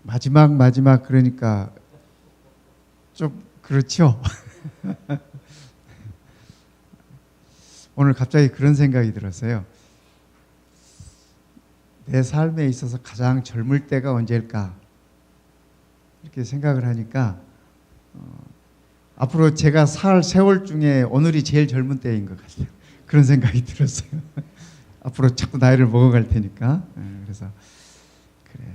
마지막 그러니까 좀 그렇죠. 오늘 갑자기 그런 생각이 들었어요. 내 삶에 있어서 가장 젊을 때가 언제일까? 이렇게 생각을 하니까 앞으로 제가 살 세월 중에 오늘이 제일 젊은 때인 것 같아요. 그런 생각이 들었어요. 앞으로 자꾸 나이를 먹어갈 테니까. 그래서 그래,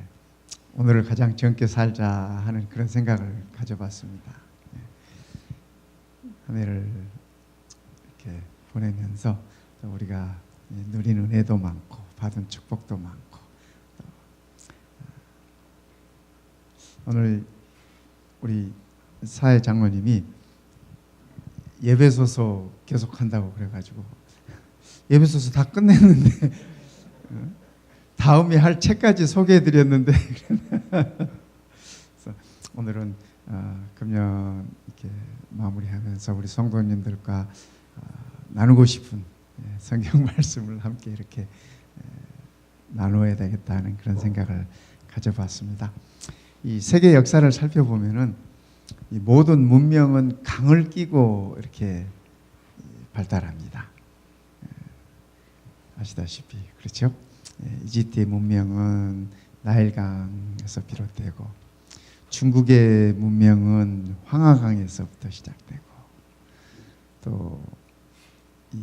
오늘을 가장 젊게 살자 하는 그런 생각을 가져봤습니다. 한 해를 이렇게 보내면서 또 우리가 누린 은혜도 많고 받은 축복도 많고 오늘 우리 사회 장로님이 예배소서 계속한다고 그래가지고 예배소서 다 끝냈는데 다음에 할 책까지 소개해드렸는데 그래서 오늘은 금년 이렇게 마무리하면서 우리 성도님들과 나누고 싶은 성경 말씀을 함께 이렇게 나누어야 되겠다는 그런 생각을 가져봤습니다. 이 세계 역사를 살펴보면은 이 모든 문명은 강을 끼고 이렇게 발달합니다. 아시다시피 그렇죠? 이집트의 문명은 나일강에서 비롯되고 중국의 문명은 황하강에서부터 시작되고 또 이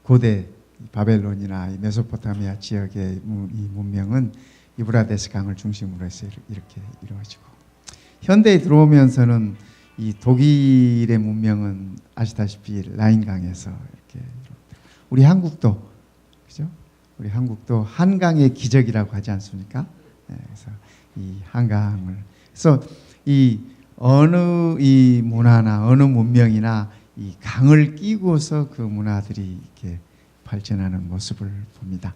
고대 바벨론이나 이 메소포타미아 지역의 이 문명은 유브라데스 강을 중심으로 해서 이렇게 이루어지고 현대에 들어오면서는 이 독일의 문명은 아시다시피 라인강에서 이렇게 우리 한국도 그죠? 우리 한국도 한강의 기적이라고 하지 않습니까? 그래서 이 한강을 그래서 이 어느 이 문화나 어느 문명이나 이 강을 끼고서 그 문화들이 이렇게 발전하는 모습을 봅니다.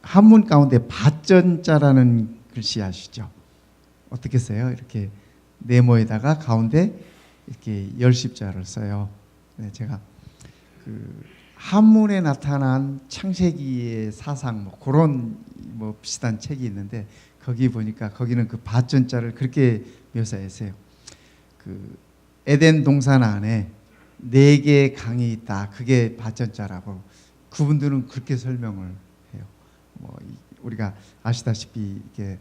한문 가운데 밭전자라는 글씨 아시죠? 어떻게 써요? 이렇게 네모에다가 가운데 이렇게 열십자를 써요. 네, 제가 그 한문에 나타난 창세기의 사상 뭐 그런 뭐 비슷한 책이 있는데 거기 보니까 거기는 그 밭전자를 그렇게 묘사했어요. 그 에덴 동산 안에 4개의 강이 있다. 그게 밭전자라고 그분들은 그렇게 설명을 해요. 뭐 우리가 아시다시피 이게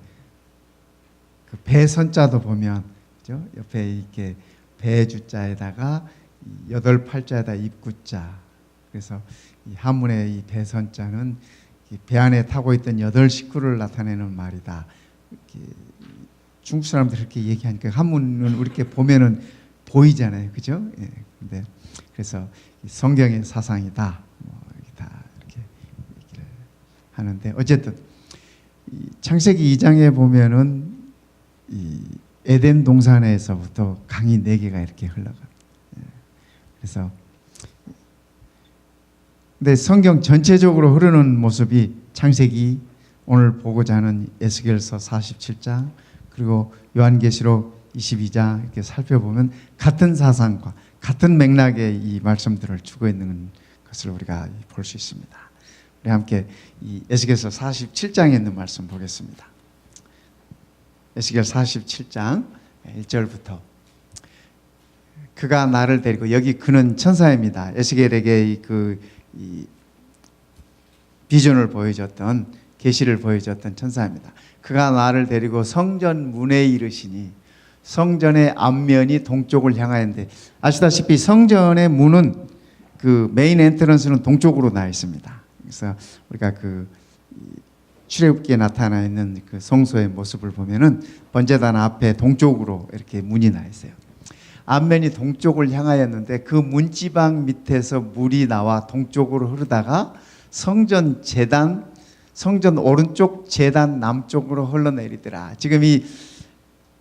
그 배선자도 보면 그죠? 옆에 이렇게 배주자에다가 8팔자에다 입구자. 그래서 이 한문의 이 배선자는 배 안에 타고 있던 8식구를 나타내는 말이다. 이렇게 중국 사람들이 그렇게 얘기하니까 한문은 이렇게 보면은 보이잖아요, 그죠? 예. 근데 그래서 성경의 사상이다. 뭐 이렇게 다 이렇게 얘기를 하는데 어쨌든 이 창세기 2장에 보면은 이 에덴 동산에서부터 강이 4개가 이렇게 흘러가. 예. 그래서 근데 성경 전체적으로 흐르는 모습이 창세기, 오늘 보고자 하는 에스겔서 47장, 그리고 요한계시록 22장 이렇게 살펴보면 같은 사상과 같은 맥락의 이 말씀들을 주고 있는 것을 우리가 볼 수 있습니다. 우리 함께 이 에스겔서 47장에 있는 말씀 보겠습니다. 에스겔 47장 1절부터 그가 나를 데리고 여기 그는 천사입니다. 에스겔에게 이 비전을 보여줬던 계시를 보여줬던 천사입니다. 그가 나를 데리고 성전 문에 이르시니 성전의 앞면이 동쪽을 향하였는데 아시다시피 성전의 문은 그 메인 엔트런스는 동쪽으로 나 있습니다. 그래서 우리가 그 출애굽기에 나타나 있는 그 성소의 모습을 보면은 번제단 앞에 동쪽으로 이렇게 문이 나 있어요. 앞면이 동쪽을 향하였는데 그 문지방 밑에서 물이 나와 동쪽으로 흐르다가 성전 오른쪽 제단 남쪽으로 흘러내리더라. 지금 이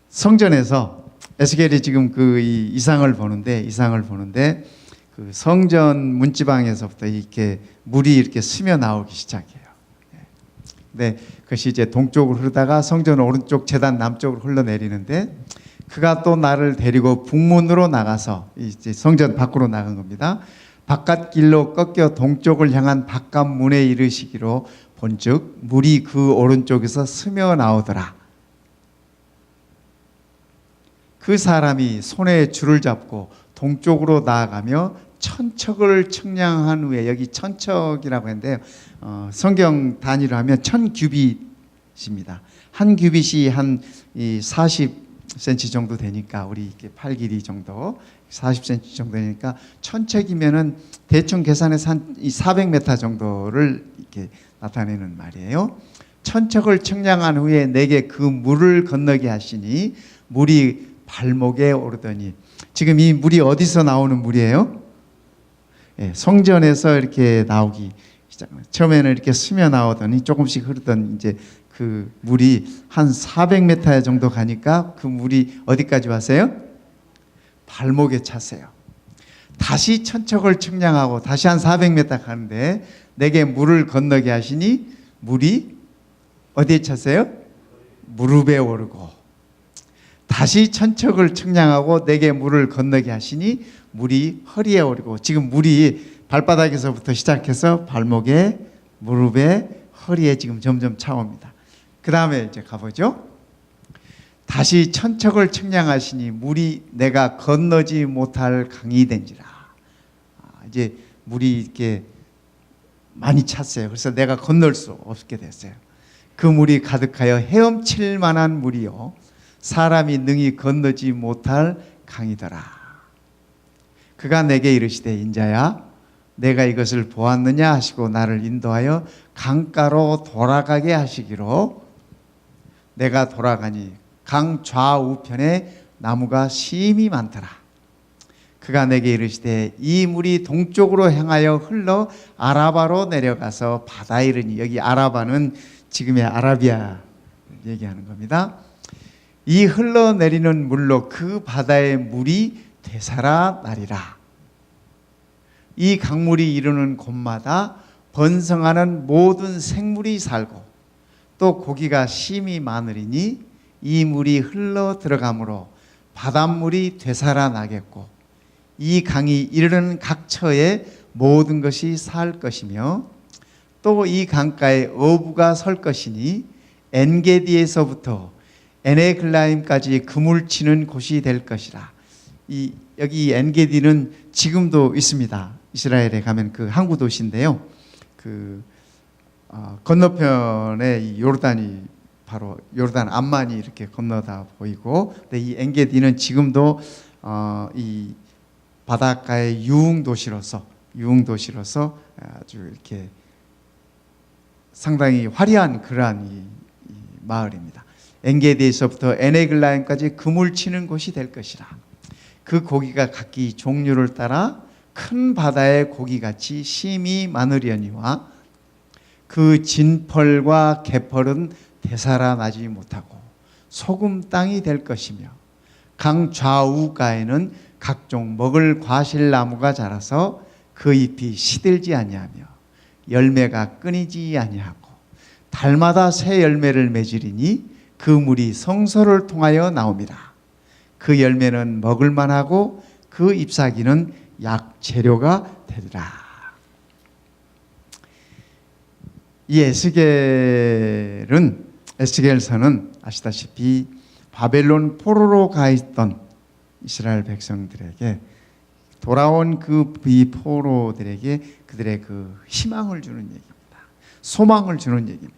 성전에서 에스겔이 지금 그 이상을 보는데 그 성전 문지방에서부터 이렇게 물이 이렇게 스며 나오기 시작해요. 근데 그것이 이제 동쪽으로 흐르다가 성전 오른쪽 제단 남쪽으로 흘러내리는데 그가 또 나를 데리고 북문으로 나가서 이제 성전 밖으로 나간 겁니다. 바깥길로 꺾여 동쪽을 향한 바깥문에 이르시기로 본즉 물이 그 오른쪽에서 스며 나오더라. 그 사람이 손에 줄을 잡고 동쪽으로 나아가며 천척을 측량한 후에, 여기 천척이라고 했는데요, 성경 단위로 하면 1000규빗입니다. 한 규빗이 한 40cm 정도 되니까, 우리 이렇게 팔 길이 정도 40cm 정도 되니까 천척이면은 대충 계산해서 한 400m 정도를 이렇게 나타내는 말이에요. 천척을 측량한 후에 내게 그 물을 건너게 하시니 물이 발목에 오르더니, 지금 이 물이 어디서 나오는 물이에요? 예, 성전에서 이렇게 나오기 시작합니다. 처음에는 이렇게 스며 나오더니 조금씩 흐르던 이제 그 물이 한 400m 정도 가니까 그 물이 어디까지 왔어요? 발목에 찼어요. 다시 천척을 측량하고 다시 한 400m 가는데 내게 물을 건너게 하시니 물이 어디에 찼어요? 무릎에 오르고, 다시 천척을 측량하고 내게 물을 건너게 하시니 물이 허리에 오르고, 지금 물이 발바닥에서부터 시작해서 발목에, 무릎에, 허리에 지금 점점 차옵니다. 그 다음에 이제 가보죠. 다시 천척을 측량하시니 물이 내가 건너지 못할 강이 된지라. 이제 물이 이렇게 많이 찼어요. 그래서 내가 건널 수 없게 됐어요. 그 물이 가득하여 헤엄칠 만한 물이요 사람이 능히 건너지 못할 강이더라. 그가 내게 이르시되 인자야 내가 이것을 보았느냐 하시고 나를 인도하여 강가로 돌아가게 하시기로, 내가 돌아가니 강 좌우편에 나무가 심이 많더라. 그가 내게 이르시되 이 물이 동쪽으로 향하여 흘러 아라바로 내려가서 바다에 이르니, 여기 아라바는 지금의 아라비아 얘기하는 겁니다. 이 흘러내리는 물로 그 바다의 물이 되살아 나리라. 이 강물이 이르는 곳마다 번성하는 모든 생물이 살고 또 고기가 심이 많으리니 이 물이 흘러 들어가므로 바닷물이 되살아 나겠고 이 강이 이르는 각처에 모든 것이 살 것이며 또 이 강가에 어부가 설 것이니 엔게디에서부터 에네글라임까지 그물 치는 곳이 될 것이라. 여기 엔게디는 지금도 있습니다. 이스라엘에 가면 그 항구 도시인데요. 건너편에 이 요르단이, 바로 요르단 암만이 이렇게 건너다 보이고, 근데 이 엔게디는 지금도 이 바닷가의 유흥도시로서 아주 이렇게 상당히 화려한 그러한 이 마을입니다. 엔게디에서부터 에네글라임까지 그물 치는 곳이 될 것이라. 그 고기가 각기 종류를 따라 큰 바다의 고기같이 심이 많으려니와 그 진펄과 개펄은 되살아나지 못하고 소금 땅이 될 것이며 강 좌우가에는 각종 먹을 과실나무가 자라서 그 잎이 시들지 아니하며 열매가 끊이지 아니하고 달마다 새 열매를 맺으리니 그 물이 성소를 통하여 나옵니다. 그 열매는 먹을 만하고 그 잎사귀는 약 재료가 되리라. 이 에스겔서는 아시다시피 바벨론 포로로 가 있던 이스라엘 백성들에게, 돌아온 그 포로들에게 그들의 그 희망을 주는 얘기입니다. 소망을 주는 얘기입니다.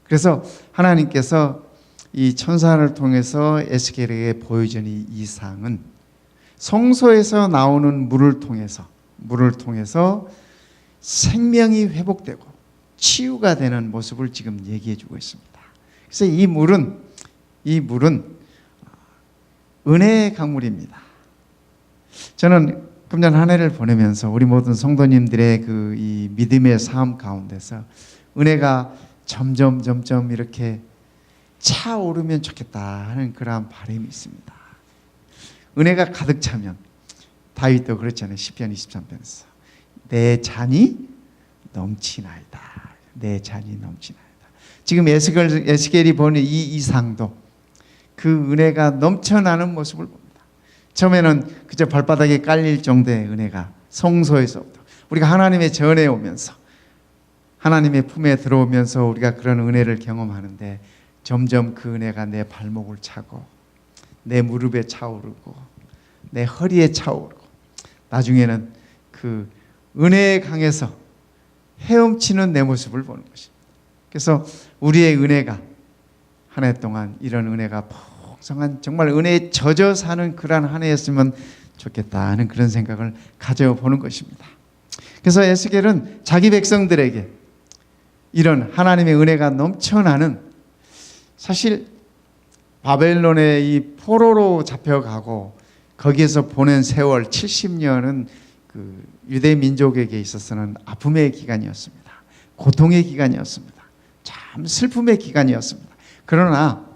그래서 하나님께서 이 천사를 통해서 에스겔에게 보여준 이 이상은 성소에서 나오는 물을 통해서 생명이 회복되고 치유가 되는 모습을 지금 얘기해 주고 있습니다. 그래서 이 물은 은혜의 강물입니다. 저는 금년 한 해를 보내면서 우리 모든 성도님들의 그 이 믿음의 삶 가운데서 은혜가 점점 이렇게 차오르면 좋겠다 하는 그러한 바람이 있습니다. 은혜가 가득 차면, 다윗도 그렇잖아요. 시편 23편에서 내 잔이 넘치나이다. 내 잔이 넘치나이다. 지금 에스겔이 보는 이 이상도 그 은혜가 넘쳐나는 모습을 봅니다. 처음에는 그저 발바닥에 깔릴 정도의 은혜가 성소에서부터, 우리가 하나님의 전에 오면서 하나님의 품에 들어오면서 우리가 그런 은혜를 경험하는데 점점 그 은혜가 내 발목을 차고 내 무릎에 차오르고 내 허리에 차오르고 나중에는 그 은혜의 강에서 헤엄치는 내 모습을 보는 것입니다. 그래서 우리의 은혜가 한 해 동안 이런 은혜가 풍성한 정말 은혜에 젖어 사는 그러한 한 해였으면 좋겠다 하는 그런 생각을 가져보는 것입니다. 그래서 에스겔은 자기 백성들에게 이런 하나님의 은혜가 넘쳐나는, 사실 바벨론의 이 포로로 잡혀가고 거기에서 보낸 세월 70년은 그 유대 민족에게 있어서는 아픔의 기간이었습니다. 고통의 기간이었습니다. 참 슬픔의 기간이었습니다. 그러나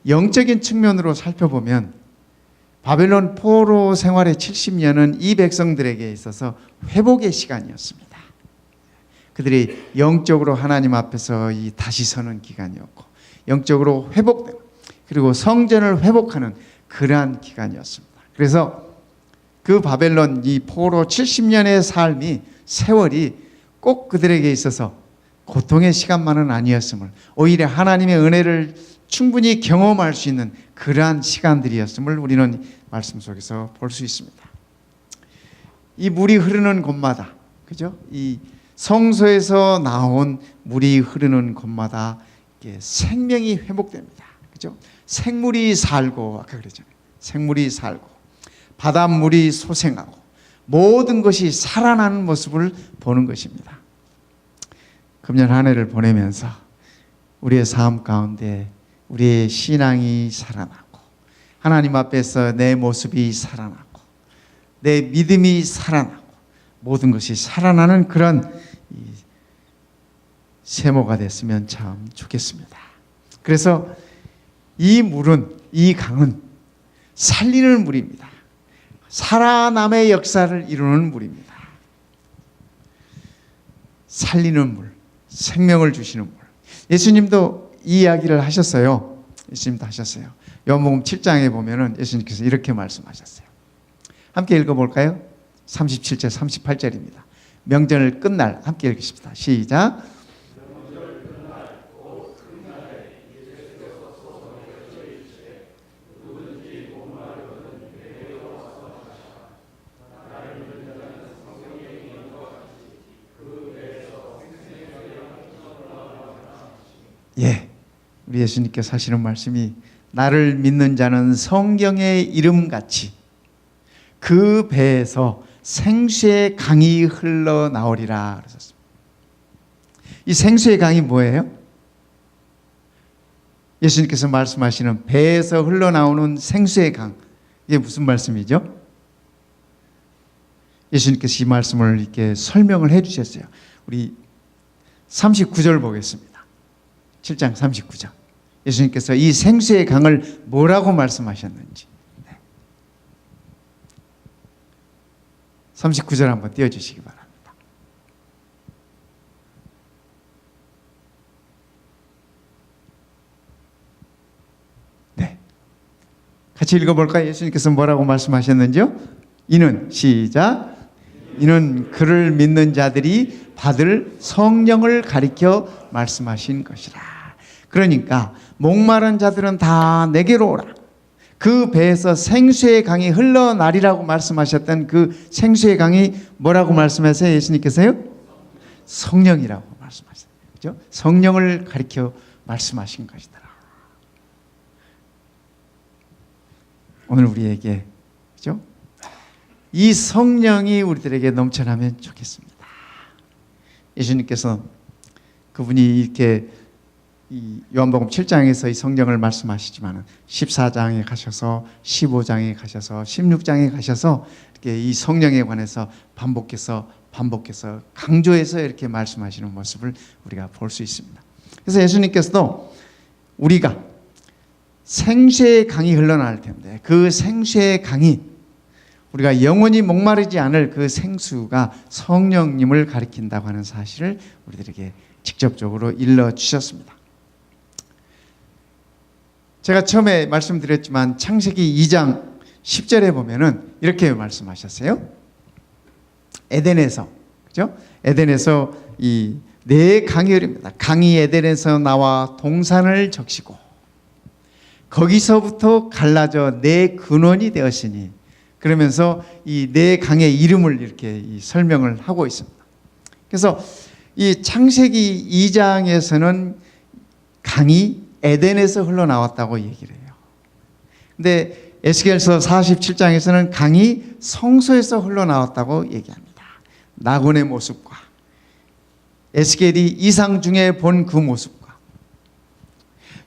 영적인 측면으로 살펴보면 바벨론 포로 생활의 70년은 이 백성들에게 있어서 회복의 시간이었습니다. 그들이 영적으로 하나님 앞에서 다시 서는 기간이었고 영적으로 회복되고 그리고 성전을 회복하는 그러한 기간이었습니다. 그래서 그 바벨론 이 포로 70년의 삶이 세월이 꼭 그들에게 있어서 고통의 시간만은 아니었음을, 오히려 하나님의 은혜를 충분히 경험할 수 있는 그러한 시간들이었음을 우리는 말씀 속에서 볼 수 있습니다. 이 물이 흐르는 곳마다, 그죠? 이 성소에서 나온 물이 흐르는 곳마다 생명이 회복됩니다. 그죠? 생물이 살고, 아까 그랬잖아요. 생물이 살고, 바닷물이 솟아나고, 모든 것이 살아나는 모습을 보는 것입니다. 금년 한 해를 보내면서 우리의 삶 가운데 우리의 신앙이 살아나고, 하나님 앞에서 내 모습이 살아나고, 내 믿음이 살아나고, 모든 것이 살아나는 그런 세모가 됐으면 참 좋겠습니다. 그래서 이 물은, 이 강은 살리는 물입니다. 살아남의 역사를 이루는 물입니다. 살리는 물, 생명을 주시는 물. 예수님도 이 이야기를 하셨어요. 예수님도 하셨어요. 요한복음 7장에 보면은 예수님께서 이렇게 말씀하셨어요. 함께 읽어볼까요? 37절, 38절입니다. 명절 끝날 함께 읽으십시다. 시작. 예, 우리 예수님께서 하시는 말씀이 나를 믿는 자는 성경의 이름같이 그 배에서 생수의 강이 흘러나오리라 그러셨습니다. 이 생수의 강이 뭐예요? 예수님께서 말씀하시는 배에서 흘러나오는 생수의 강, 이게 무슨 말씀이죠? 예수님께서 이 말씀을 이렇게 설명을 해 주셨어요. 우리 39절 보겠습니다. 7장 39절. 예수님께서 이 생수의 강을 뭐라고 말씀하셨는지. 39절 한번 띄워주시기 바랍니다. 네, 같이 읽어볼까요? 예수님께서 뭐라고 말씀하셨는지요? 이는, 시작. 이는 그를 믿는 자들이 받을 성령을 가리켜 말씀하신 것이라. 그러니까 목마른 자들은 다 내게로 오라. 그 배에서 생수의 강이 흘러나리라고 말씀하셨던 그 생수의 강이 뭐라고 말씀하세요? 예수님께서요? 성령이라고 말씀하셨어요. 그죠? 성령을 가리켜 말씀하신 것이더라. 오늘 우리에게, 그죠? 이 성령이 우리들에게 넘쳐나면 좋겠습니다. 예수님께서 그분이 이렇게 이 요한복음 7장에서 이 성령을 말씀하시지만 14장에 가셔서 15장에 가셔서 16장에 가셔서 이렇게 이 성령에 관해서 반복해서 강조해서 이렇게 말씀하시는 모습을 우리가 볼 수 있습니다. 그래서 예수님께서도 우리가 생수의 강이 흘러나올 텐데 그 생수의 강이 우리가 영원히 목마르지 않을 그 생수가 성령님을 가리킨다고 하는 사실을 우리들에게 직접적으로 일러주셨습니다. 제가 처음에 말씀드렸지만 창세기 2장 10절에 보면은 이렇게 말씀하셨어요. 에덴에서, 그죠? 에덴에서 이 네 강이 흐릅니다. 강이 에덴에서 나와 동산을 적시고 거기서부터 갈라져 네 근원이 되었으니, 그러면서 이 네 강의 이름을 이렇게 설명을 하고 있습니다. 그래서 이 창세기 2장에서는 강이 에덴에서 흘러나왔다고 얘기를 해요. 근데 에스겔서 47장에서는 강이 성소에서 흘러나왔다고 얘기합니다. 나곤의 모습과 에스겔이 이상 중에 본 그 모습과,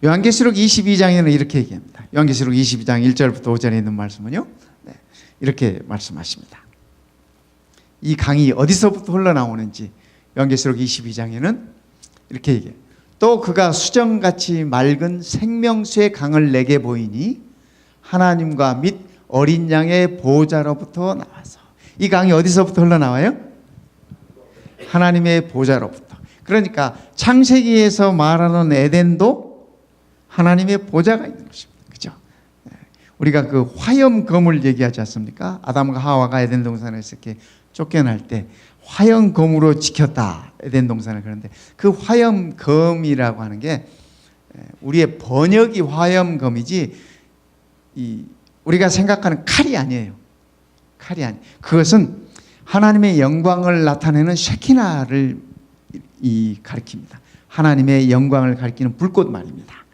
요한계시록 22장에는 이렇게 얘기합니다. 요한계시록 22장 1절부터 5절에 있는 말씀은요, 이렇게 말씀하십니다. 이 강이 어디서부터 흘러나오는지 요한계시록 22장에는 이렇게 얘기해요. 또 그가 수정같이 맑은 생명수의 강을 내게 보이니 하나님과 및 어린 양의 보호자로부터 나와서, 이 강이 어디서부터 흘러나와요? 하나님의 보호자로부터. 그러니까 창세기에서 말하는 에덴도 하나님의 보호자가 있는 것입니다. 그죠? 우리가 그 화염검을 얘기하지 않습니까? 아담과 하와가 에덴 동산에서 이렇게 쫓겨날 때 화염검으로 지켰다, 에덴 동산을. 그런데 그 화염검이라고 하는 게 우리의 번역이 화염검이지 우리가 생각하는 칼이 아니에요. 칼이 아니. 그것은 하나님의 영광을 나타내는 쉐키나를 가리킵니다. 하나님의 영광을 가리키는 불꽃 말입니다.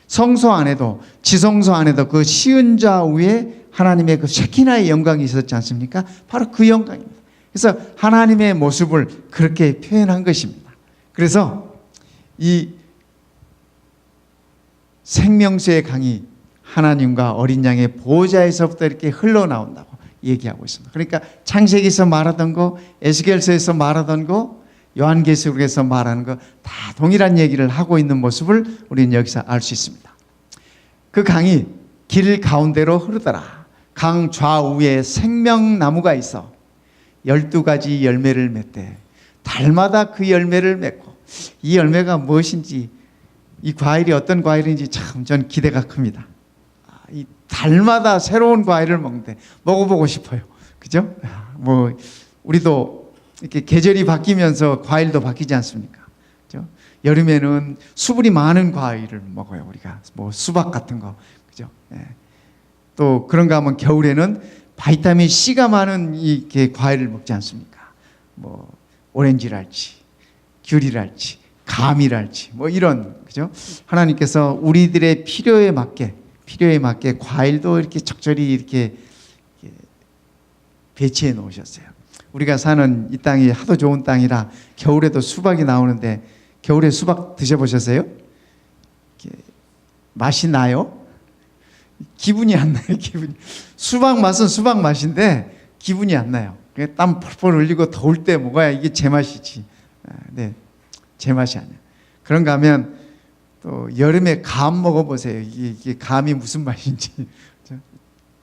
성소 안에도, 지성소 안에도 그 시은자 위에 하나님의 그 쉐키나의 영광이 있었지 않습니까? 바로 그 영광입니다. 그래서 하나님의 모습을 그렇게 표현한 것입니다. 그래서 이 생명수의 강이 하나님과 어린 양의 보호자에서부터 이렇게 흘러나온다고 얘기하고 있습니다. 그러니까 창세기에서 말하던 거, 에스겔서에서 말하던 거, 요한계시록에서 말하는 거 다 동일한 얘기를 하고 있는 모습을 우리는 여기서 알 수 있습니다. 그 강이 길 가운데로 흐르더라. 강 좌우에 생명나무가 있어 12가지 열매를 맺되 달마다 그 열매를 맺고, 이 열매가 무엇인지, 이 과일이 어떤 과일인지 참 전 기대가 큽니다. 이 달마다 새로운 과일을 먹는데 먹어보고 싶어요. 그죠? 뭐 우리도 이렇게 계절이 바뀌면서 과일도 바뀌지 않습니까? 그죠? 여름에는 수분이 많은 과일을 먹어요. 우리가 뭐 수박 같은 거, 그죠? 또 그런가 하면 겨울에는 바이타민 C가 많은 이렇게 과일을 먹지 않습니까? 뭐 오렌지랄지, 귤이랄지, 감이랄지, 뭐 이런, 그죠? 하나님께서 우리들의 필요에 맞게 과일도 이렇게 적절히 이렇게 배치해 놓으셨어요. 우리가 사는 이 땅이 하도 좋은 땅이라 겨울에도 수박이 나오는데, 겨울에 수박 드셔보셨어요? 맛이 나요? 기분이 안 나요. 수박 맛은 수박 맛인데 기분이 안 나요. 땀 펄펄 흘리고 더울 때 먹어야 이게 제맛이지. 네, 제맛이 아니야. 그런가 하면 또 여름에 감 먹어보세요. 이게 감이 무슨 맛인지.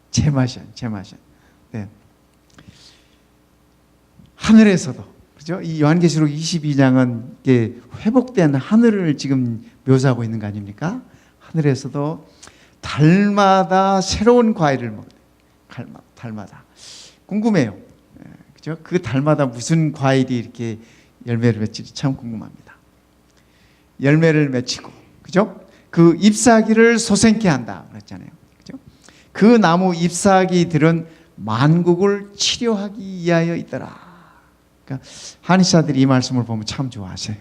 제맛이야. 네. 하늘에서도, 그죠? 이 요한계시록 22장은 이게 회복된 하늘을 지금 묘사하고 있는 거 아닙니까? 하늘에서도 달마다 새로운 과일을 먹어요. 달마다. 궁금해요. 그죠? 그 달마다 무슨 과일이 이렇게 열매를 맺을지 참 궁금합니다. 열매를 맺히고, 그죠? 그 잎사귀를 솟생케 한다 그랬잖아요. 그죠? 그 나무 잎사귀들은 만국을 치료하기 위하여 있더라. 그러니까 한의사들이 이 말씀을 보면 참 좋아하세요.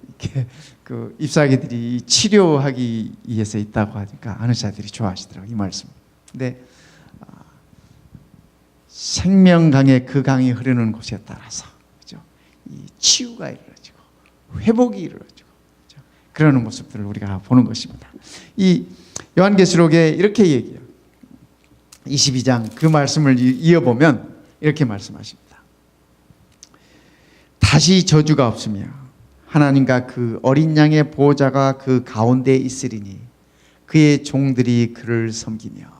이렇게 그 잎사귀들이 치료하기 위해서 있다고 하니까 한의사들이 좋아하시더라고요, 이 말씀. 근데 생명강의 그 강이 흐르는 곳에 따라서, 그죠? 이 치유가 이루어지고 회복이 이루어지고, 그죠? 그러는 모습들을 우리가 보는 것입니다. 이 요한계시록에 이렇게 얘기해요. 22장 그 말씀을 이어보면 이렇게 말씀하십니다. 다시 저주가 없으며 하나님과 그 어린 양의 보호자가 그 가운데에 있으리니 그의 종들이 그를 섬기며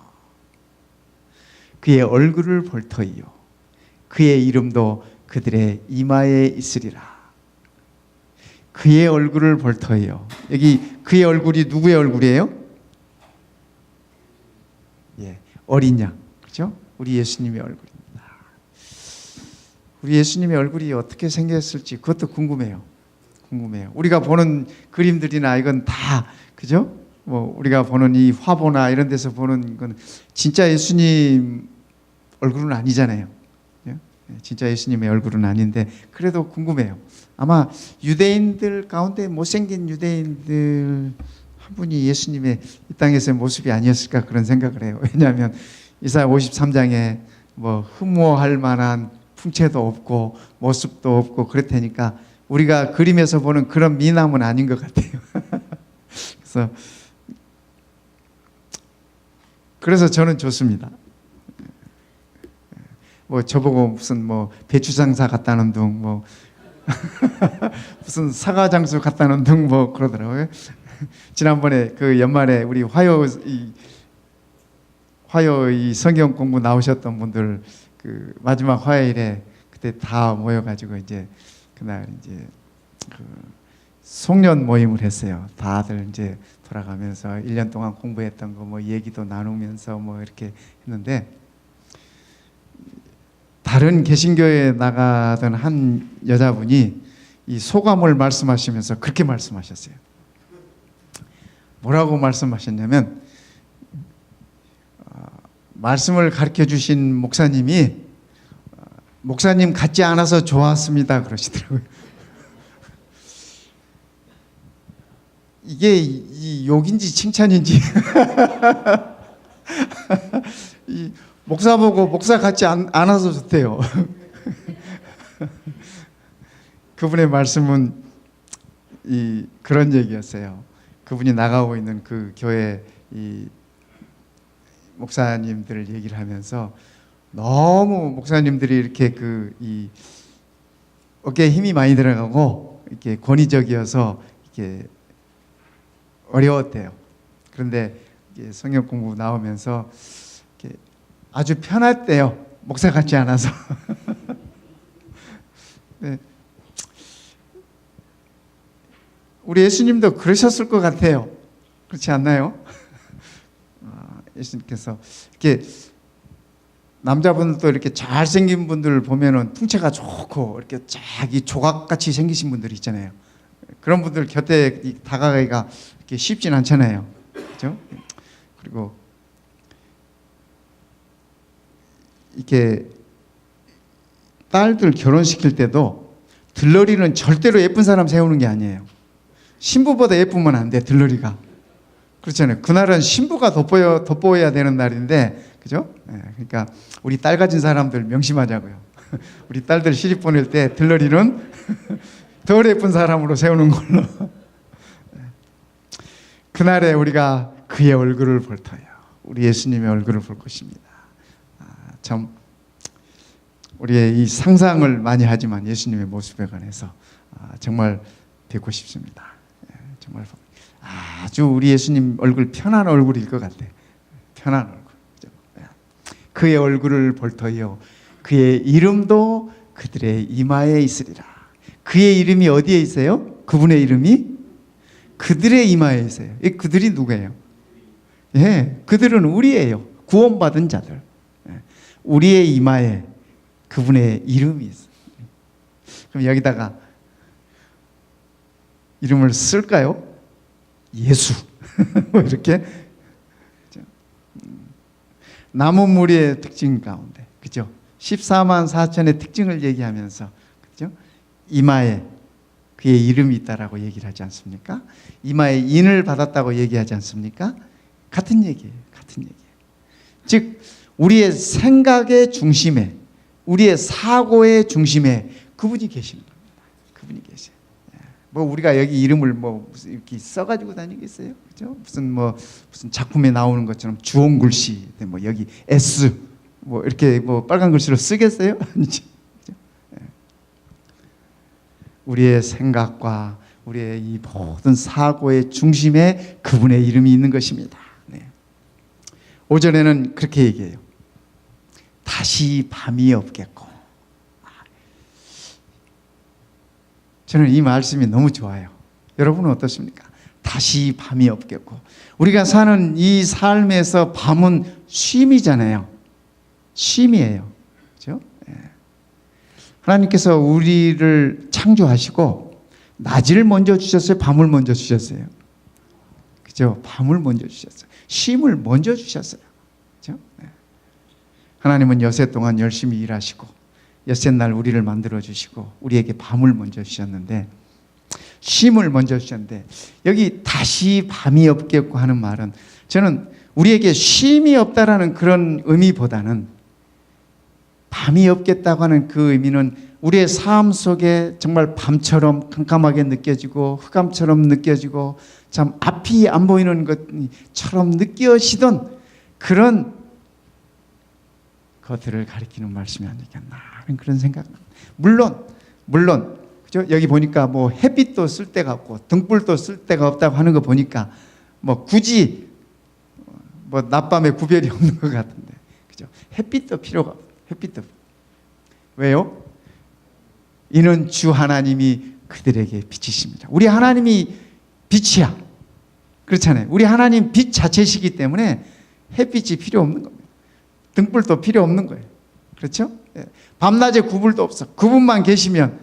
그의 얼굴을 볼 터이요 그의 이름도 그들의 이마에 있으리라. 그의 얼굴을 볼 터이요. 여기 그의 얼굴이 누구의 얼굴이에요? 예, 어린 양, 그렇죠? 우리 예수님의 얼굴입니다. 우리 예수님의 얼굴이 어떻게 생겼을지 그것도 궁금해요. 우리가 보는 그림들이나 이건 다 그죠? 뭐 우리가 보는 이 화보나 이런 데서 보는 건 진짜 예수님 얼굴은 아니잖아요. 진짜 예수님의 얼굴은 아닌데 그래도 궁금해요. 아마 유대인들 가운데 못생긴 유대인들 한 분이 예수님의 이 땅에서의 모습이 아니었을까 그런 생각을 해요. 왜냐하면 이사야 53장에 뭐 흠모할 만한 풍채도 없고 모습도 없고 그렇다니까 우리가 그림에서 보는 그런 미남은 아닌 것 같아요. 그래서 저는 좋습니다. 뭐 저보고 무슨 뭐 배추 장사 갔다는 둥 뭐 무슨 사과 장수 갔다는 둥 뭐 그러더라고요. 지난번에 그 연말에 우리 화요 이 성경 공부 나오셨던 분들 그 마지막 화요일에 그때 다 모여가지고 이제 그날 이제 그 송년 모임을 했어요. 다들 이제 돌아가면서 1년 동안 공부했던 거 뭐 얘기도 나누면서 뭐 이렇게 했는데 다른 개신교에 나가던 한 여자분이 이 소감을 말씀하시면서 그렇게 말씀하셨어요. 뭐라고 말씀하셨냐면 말씀을 가르쳐 주신 목사님이 목사님 같지 않아서 좋았습니다 그러시더라고요. 이게 이 욕인지 칭찬인지 이 목사 보고 목사 같지 않아서 좋대요. 그분의 말씀은 그런 얘기였어요. 그분이 나가고 있는 그 교회 이 목사님들 얘기를 하면서 너무 목사님들이 이렇게 이 어깨에 힘이 많이 들어가고 이렇게 권위적이어서 이렇게 어려웠대요. 그런데 성경 공부 나오면서 이렇게 아주 편했대요. 목사 같지 않아서. 네. 우리 예수님도 그러셨을 것 같아요. 그렇지 않나요? 예수님께서 이렇게 남자분들도 이렇게 잘생긴 분들 보면은 풍채가 좋고 이렇게 쫙이 조각같이 생기신 분들 있잖아요. 그런 분들 곁에 다가가기가 이렇게 쉽진 않잖아요. 그렇죠? 그리고 이렇게 딸들 결혼시킬 때도 들러리는 절대로 예쁜 사람 세우는 게 아니에요. 신부보다 예쁘면 안 돼, 들러리가. 그렇잖아요. 그날은 신부가 돋보여야 되는 날인데, 그죠? 네, 그러니까 우리 딸 가진 사람들 명심하자고요. 우리 딸들 시집 보낼 때 들러리는 덜 예쁜 사람으로 세우는 걸로. 그날에 우리가 그의 얼굴을 볼 터요. 우리 예수님의 얼굴을 볼 것입니다. 참 우리의 이 상상을 많이 하지만 예수님의 모습에 관해서 정말 뵙고 싶습니다. 정말 아주 우리 예수님 얼굴 편한 얼굴일 것 같아. 편한 얼굴. 그의 얼굴을 볼 터이요 그의 이름도 그들의 이마에 있으리라. 그의 이름이 어디에 있어요? 그분의 이름이 그들의 이마에 있어요. 이 그들이 누구예요? 예, 그들은 우리예요. 구원받은 자들. 우리의 이마에 그분의 이름이 있어요. 그럼 여기다가 이름을 쓸까요? 예수. 뭐 이렇게 남은 무리의 특징 가운데, 그죠? 14만 4천의 특징을 얘기하면서, 그죠? 이마에 그의 이름이 있다라고 얘기를 하지 않습니까? 이마에 인을 받았다고 얘기하지 않습니까? 같은 얘기예요. 같은 얘기예요. 즉 우리의 생각의 중심에, 우리의 사고의 중심에 그분이 계시는 겁니다. 그분이 계세요. 뭐 우리가 여기 이름을 뭐 무슨 이렇게 써가지고 다니겠어요? 그죠? 무슨 작품에 나오는 것처럼 주홍 글씨, 뭐 여기 S 뭐 이렇게 뭐 빨간 글씨로 쓰겠어요? 아니죠. 우리의 생각과 우리의 이 모든 사고의 중심에 그분의 이름이 있는 것입니다. 네. 오전에는 그렇게 얘기해요. 다시 밤이 없겠고. 저는 이 말씀이 너무 좋아요. 여러분은 어떻습니까? 다시 밤이 없겠고. 우리가 사는 이 삶에서 밤은 쉼이잖아요. 쉼이에요. 그렇죠? 예. 하나님께서 우리를 창조하시고 낮을 먼저 주셨어요? 밤을 먼저 주셨어요? 그죠? 밤을 먼저 주셨어요. 쉼을 먼저 주셨어요. 그죠? 네. 하나님은 엿새 동안 열심히 일하시고 엿새 날 우리를 만들어 주시고 우리에게 밤을 먼저 주셨는데, 쉼을 먼저 주셨는데, 여기 다시 밤이 없겠고 하는 말은, 저는 우리에게 쉼이 없다라는 그런 의미보다는 밤이 없겠다고 하는 그 의미는 우리의 삶 속에 정말 밤처럼 캄캄하게 느껴지고 흑암처럼 느껴지고 참 앞이 안 보이는 것처럼 느껴지던 그런 것들을 가리키는 말씀이 아니겠나 하는 그런 생각입니다. 물론 그죠? 여기 보니까 뭐 햇빛도 쓸 데가 없고 등불도 쓸 데가 없다고 하는 거 보니까 뭐 굳이 뭐 낮밤에 구별이 없는 것 같은데, 그죠? 햇빛도 필요가 없어요. 햇빛도. 왜요? 이는 주 하나님이 그들에게 빛이십니다. 우리 하나님이 빛이야. 그렇잖아요. 우리 하나님 빛 자체시기 때문에 햇빛이 필요 없는 겁니다. 등불도 필요 없는 거예요. 그렇죠? 밤낮에 구분도 없어. 그분만 계시면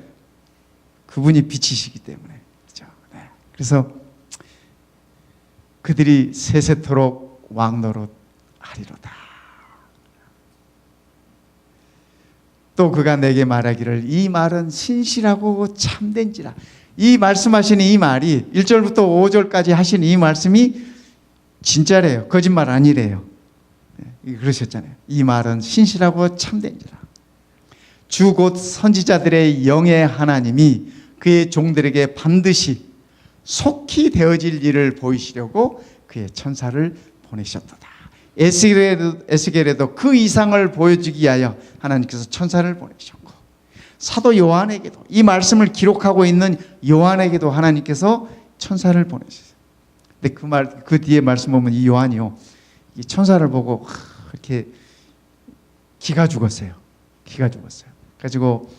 그분이 빛이시기 때문에. 그렇죠? 네. 그래서 그들이 세세토록 왕노릇 하리로다. 또 그가 내게 말하기를 이 말은 신실하고 참된지라. 이 말씀하시는 이 말이 1절부터 5절까지 하신 이 말씀이 진짜래요. 거짓말 아니래요. 그러셨잖아요. 이 말은 신실하고 참된지라. 주 곧 선지자들의 영의 하나님이 그의 종들에게 반드시 속히 되어질 일을 보이시려고 그의 천사를 보내셨도다. 에스겔에도 그 이상을 보여주기 위하여 하나님께서 천사를 보내셨고, 사도 요한에게도, 이 말씀을 기록하고 있는 요한에게도 하나님께서 천사를 보내셨어요. 근데 그 뒤에 말씀 보면 이 요한이요, 이 천사를 보고 이렇게 기가 죽었어요. 그래가지고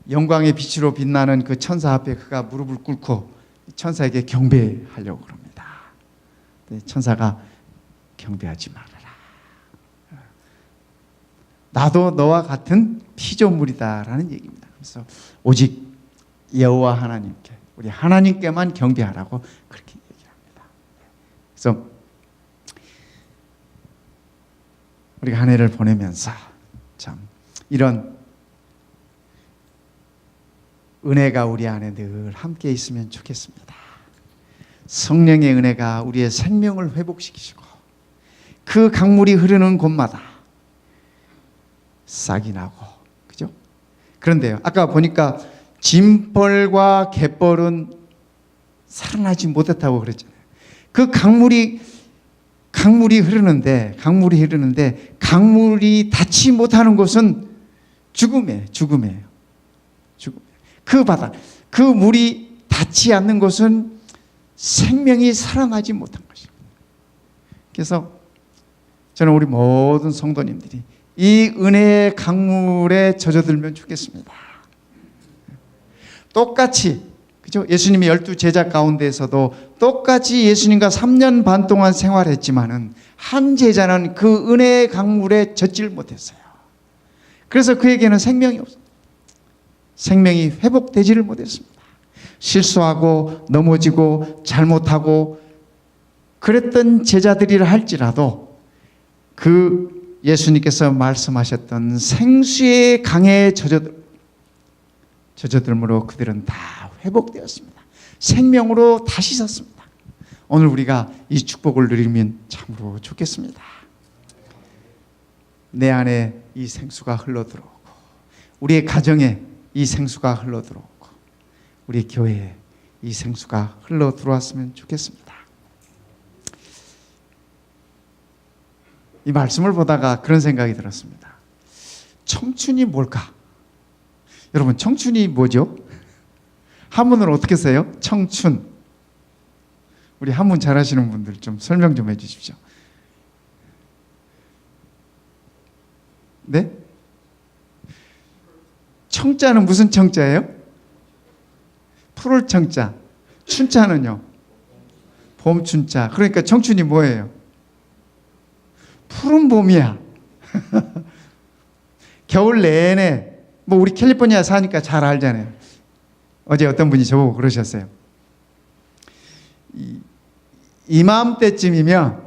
영광의 빛으로 빛나는 그 천사 앞에 그가 무릎을 꿇고 천사에게 경배하려고 그럽니다. 천사가 경배하지 말아라. 나도 너와 같은 피조물이다라는 얘기입니다. 그래서 오직 여호와 하나님께, 우리 하나님께만 경배하라고 그렇게 얘기합니다. 그래서 우리가 한 해를 보내면서 참 이런 은혜가 우리 안에 늘 함께 있으면 좋겠습니다. 성령의 은혜가 우리의 생명을 회복시키시고 그 강물이 흐르는 곳마다 싹이 나고, 그죠? 그런데요, 아까 보니까 짐벌과 갯벌은 살아나지 못했다고 그랬잖아요. 그 강물이 흐르는데 강물이 닿지 못하는 곳은 죽음이에요. 그 바다, 그 물이 닿지 않는 곳은 생명이 살아나지 못한 것입니다. 그래서 저는 우리 모든 성도님들이 이 은혜의 강물에 젖어들면 좋겠습니다. 똑같이, 그죠? 예수님이 12제자 가운데에서도 똑같이 예수님과 3년 반 동안 생활했지만은 한 제자는 그 은혜의 강물에 젖질 못했어요. 그래서 그에게는 생명이 없어요. 생명이 회복되지를 못했습니다. 실수하고 넘어지고 잘못하고 그랬던 제자들이라 할지라도 그 예수님께서 말씀하셨던 생수의 강에 젖어들므로 그들은 다 회복되었습니다. 생명으로 다시 섰습니다. 오늘 우리가 이 축복을 누리면 참으로 좋겠습니다. 내 안에 이 생수가 흘러들어오고, 우리의 가정에 이 생수가 흘러들어오고, 우리 교회에 이 생수가 흘러들어왔으면 좋겠습니다. 이 말씀을 보다가 그런 생각이 들었습니다. 청춘이 뭘까? 여러분, 청춘이 뭐죠? 한문으로 어떻게 써요? 청춘. 우리 한문 잘하시는 분들 좀 설명 좀 해주십시오. 네? 청자는 무슨 청자예요? 푸를 청자. 춘자는요? 봄춘자. 그러니까 청춘이 뭐예요? 푸른 봄이야. 겨울 내내 뭐 우리 캘리포니아 사니까 잘 알잖아요. 어제 어떤 분이 저보고 그러셨어요. 이맘때쯤이면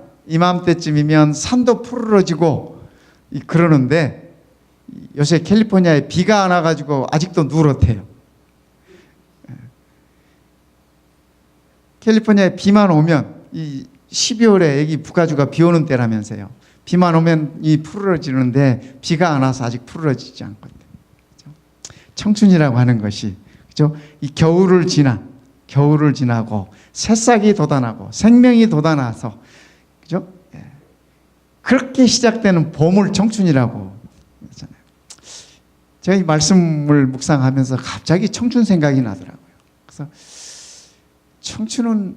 산도 푸르러지고 그러는데 요새 캘리포니아에 비가 안 와가지고 아직도 누렇대요. 캘리포니아에 비만 오면 이 12월에 애기 부가주가 비 오는 때라면서요. 비만 오면 이 푸르러지는데 비가 안 와서 아직 푸르러지지 않거든요. 청춘이라고 하는 것이 그죠? 이 겨울을 지나고 새싹이 돋아나고 생명이 돋아나서 그죠? 그렇게 시작되는 봄을 청춘이라고 했잖아요. 제가 이 말씀을 묵상하면서 갑자기 청춘 생각이 나더라고요. 그래서 청춘은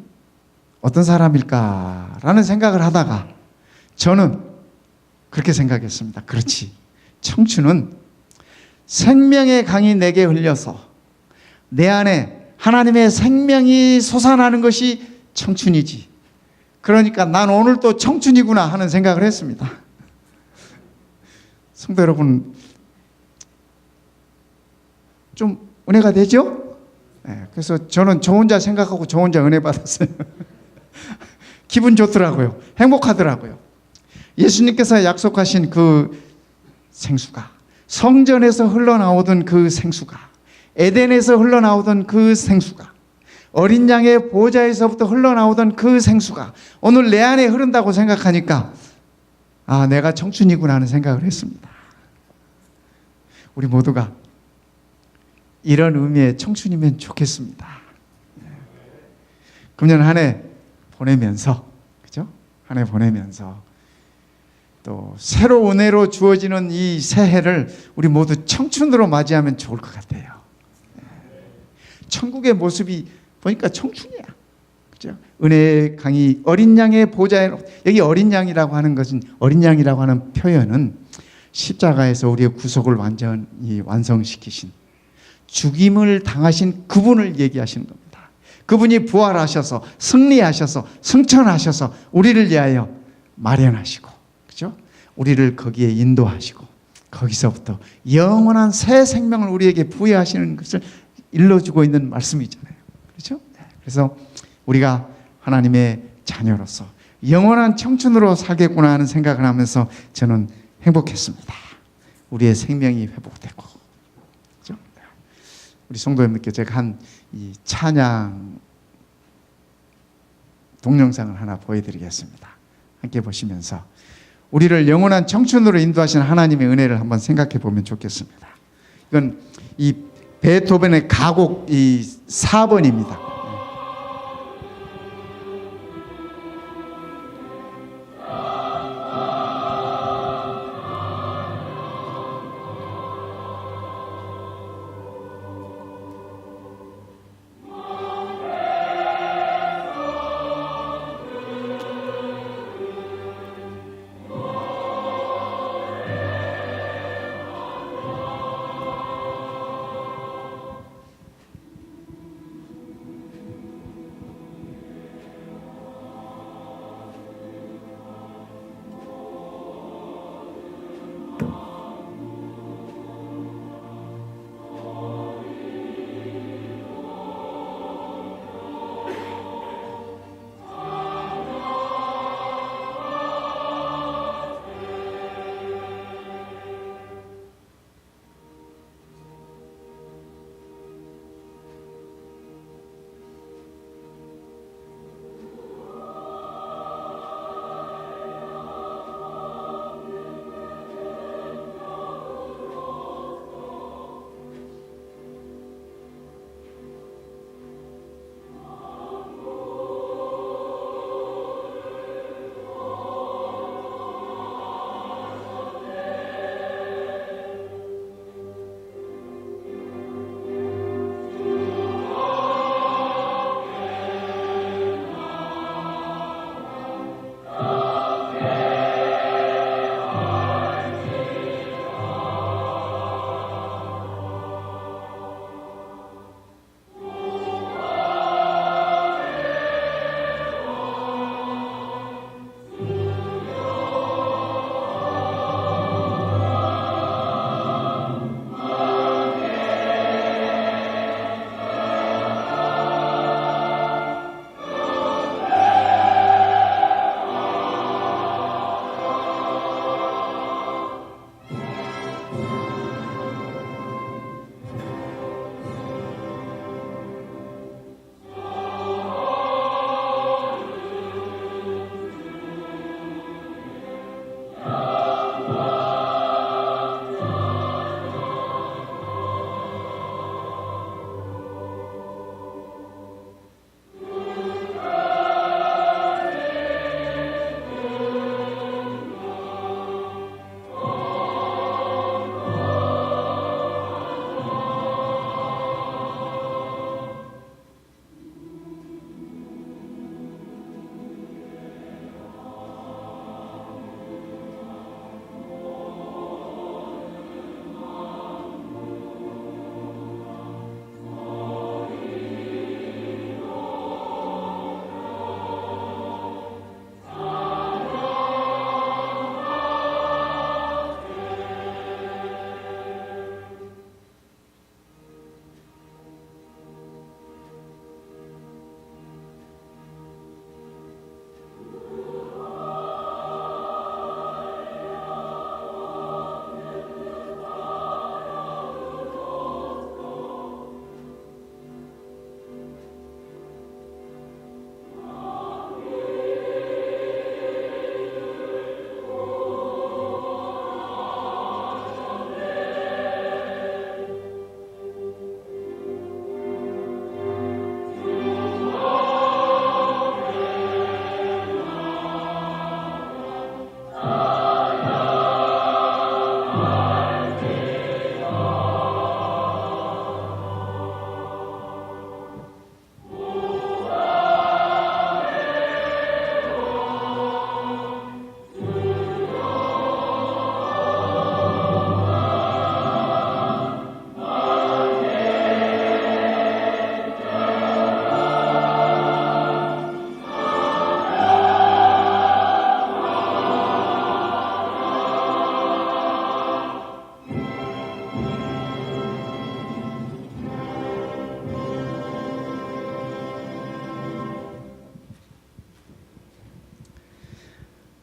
어떤 사람일까라는 생각을 하다가 저는 그렇게 생각했습니다. 그렇지. 청춘은 생명의 강이 내게 흘려서 내 안에 하나님의 생명이 솟아나는 것이 청춘이지. 그러니까 난 오늘 또 청춘이구나 하는 생각을 했습니다. 성도 여러분, 좀 은혜가 되죠? 네, 그래서 저는 저 혼자 생각하고 저 혼자 은혜 받았어요. 기분 좋더라고요. 행복하더라고요. 예수님께서 약속하신 그 생수가, 성전에서 흘러나오던 그 생수가, 에덴에서 흘러나오던 그 생수가, 어린 양의 보좌에서부터 흘러나오던 그 생수가 오늘 내 안에 흐른다고 생각하니까 아, 내가 청춘이구나 하는 생각을 했습니다. 우리 모두가 이런 의미의 청춘이면 좋겠습니다. 금년 한 해 보내면서, 그죠? 한 해 보내면서 또 새로운 은혜로 주어지는 이 새해를 우리 모두 청춘으로 맞이하면 좋을 것 같아요. 천국의 모습이 보니까 청춘이야. 그죠? 은혜의 강이 어린 양의 보좌에, 여기 어린 양이라고 하는 것은, 어린 양이라고 하는 표현은 십자가에서 우리의 구속을 완전히 완성시키신, 죽임을 당하신 그분을 얘기하시는 겁니다. 그분이 부활하셔서 승리하셔서 승천하셔서 우리를 위하여 마련하시고, 그죠? 우리를 거기에 인도하시고 거기서부터 영원한 새 생명을 우리에게 부여하시는 것을 일러주고 있는 말씀이잖아요. 그렇죠? 그래서 우리가 하나님의 자녀로서 영원한 청춘으로 살겠구나 하는 생각을 하면서 저는 행복했습니다. 우리의 생명이 회복되고, 그렇죠? 우리 성도님들께 제가 한 이 찬양 동영상을 하나 보여드리겠습니다. 함께 보시면서 우리를 영원한 청춘으로 인도하시는 하나님의 은혜를 한번 생각해 보면 좋겠습니다. 이건 이 베토벤의 가곡 이 4번입니다.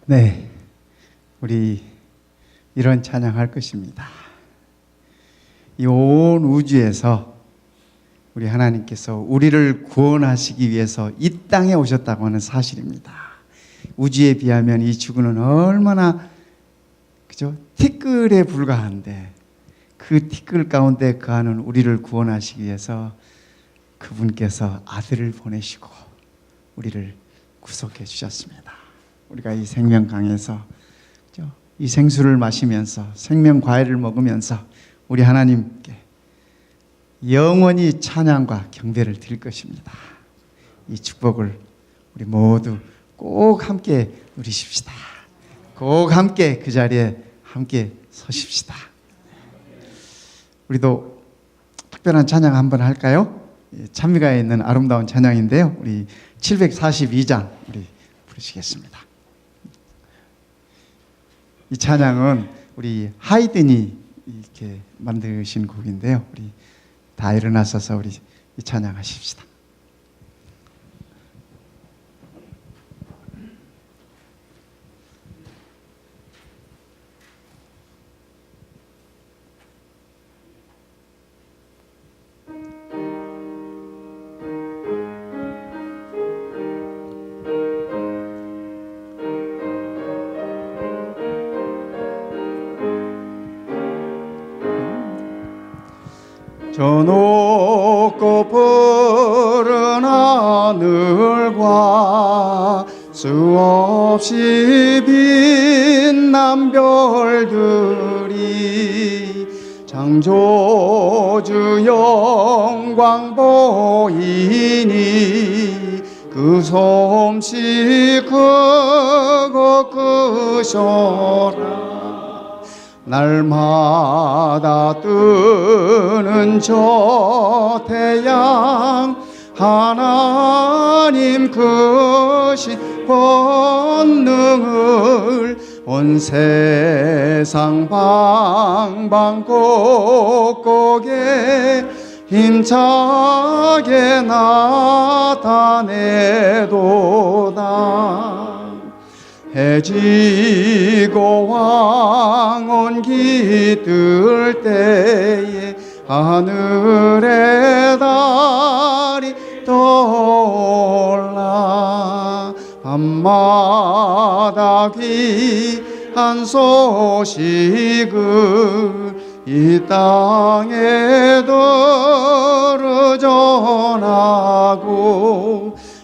네, 우리 이런 찬양할 것입니다. 이 온 우주에서 우리 하나님께서 우리를 구원하시기 위해서 이 땅에 오셨다고 하는 사실입니다. 우주에 비하면 이 지구는 얼마나 그죠? 티끌에 불과한데 그 티끌 가운데 거하는 우리를 구원하시기 위해서 그분께서 아들을 보내시고 우리를 구속해 주셨습니다. 우리가 이 생명강에서 이 생수를 마시면서 생명 과일을 먹으면서 우리 하나님께 영원히 찬양과 경배를 드릴 것입니다. 이 축복을 우리 모두 꼭 함께 누리십시다. 꼭 함께 그 자리에 함께 서십시다. 우리도 특별한 찬양 한번 할까요? 찬미가에 있는 아름다운 찬양인데요. 우리 742장 우리 부르시겠습니다. 이 찬양은 우리 하이든이 이렇게 만드신 곡인데요. 우리 다 일어나셔서 우리 이 찬양하십시다. 저 높고 푸른 하늘과 수없이 빛난 별들이 창조주 영광 보이니 그 솜씨 크고 크셔라. 날마다 뜨는 저 태양 하나님 크신 권능을 온 세상 방방곡곡에 힘차게 나타내도다. 해지고 황혼 깃들 때에 하늘에 달이 떠올라 밤마다 귀한 소식을 이 땅에 들어 전하고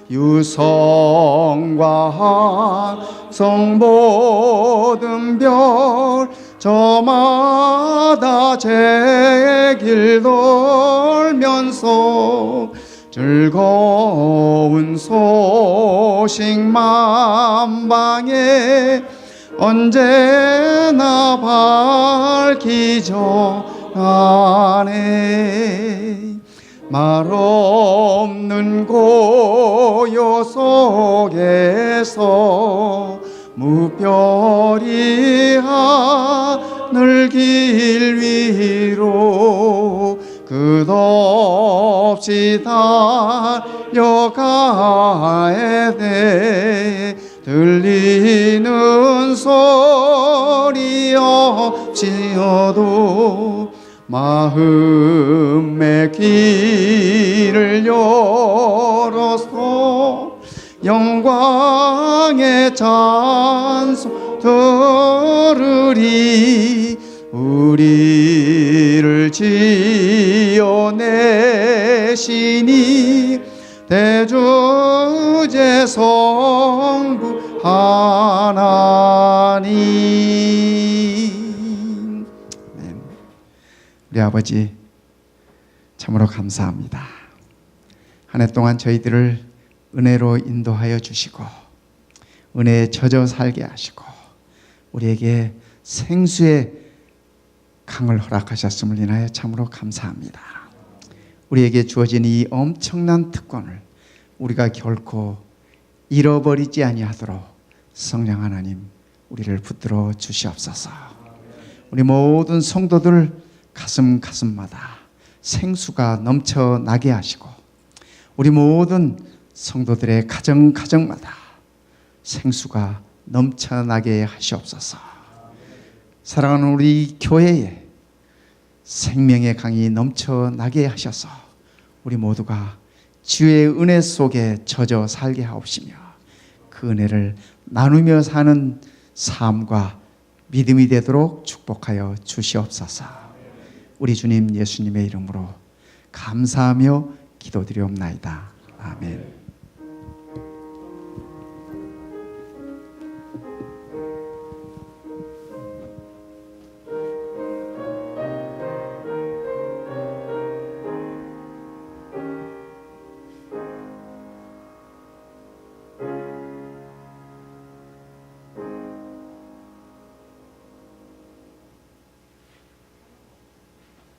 유성과 항성 모든 별 저마다 제 길 돌면서 즐거운 소식 만방에 언제나 밝히 전하네. 말 없는 고요 속에서 무별이 하늘 길 위로 끝없이 달려가야 돼. 들리는 소리 없이어도 마음의 길을 열어서 영광의 찬송 들으리. 우리를 지어내시니 대주제 성부 하나님. 우리 아버지 참으로 감사합니다. 한 해 동안 저희들을 은혜로 인도하여 주시고 은혜에 젖어 살게 하시고 우리에게 생수의 강을 허락하셨음을 인하여 참으로 감사합니다. 우리에게 주어진 이 엄청난 특권을 우리가 결코 잃어버리지 아니하도록 성령 하나님 우리를 붙들어 주시옵소서. 우리 모든 성도들 가슴마다 생수가 넘쳐나게 하시고 우리 모든 성도들의 가정마다 생수가 넘쳐나게 하시옵소서. 사랑하는 우리 교회에 생명의 강이 넘쳐나게 하셔서 우리 모두가 주의 은혜 속에 젖어 살게 하옵시며 그 은혜를 나누며 사는 삶과 믿음이 되도록 축복하여 주시옵소서. 우리 주님 예수님의 이름으로 감사하며 기도드리옵나이다. 아멘.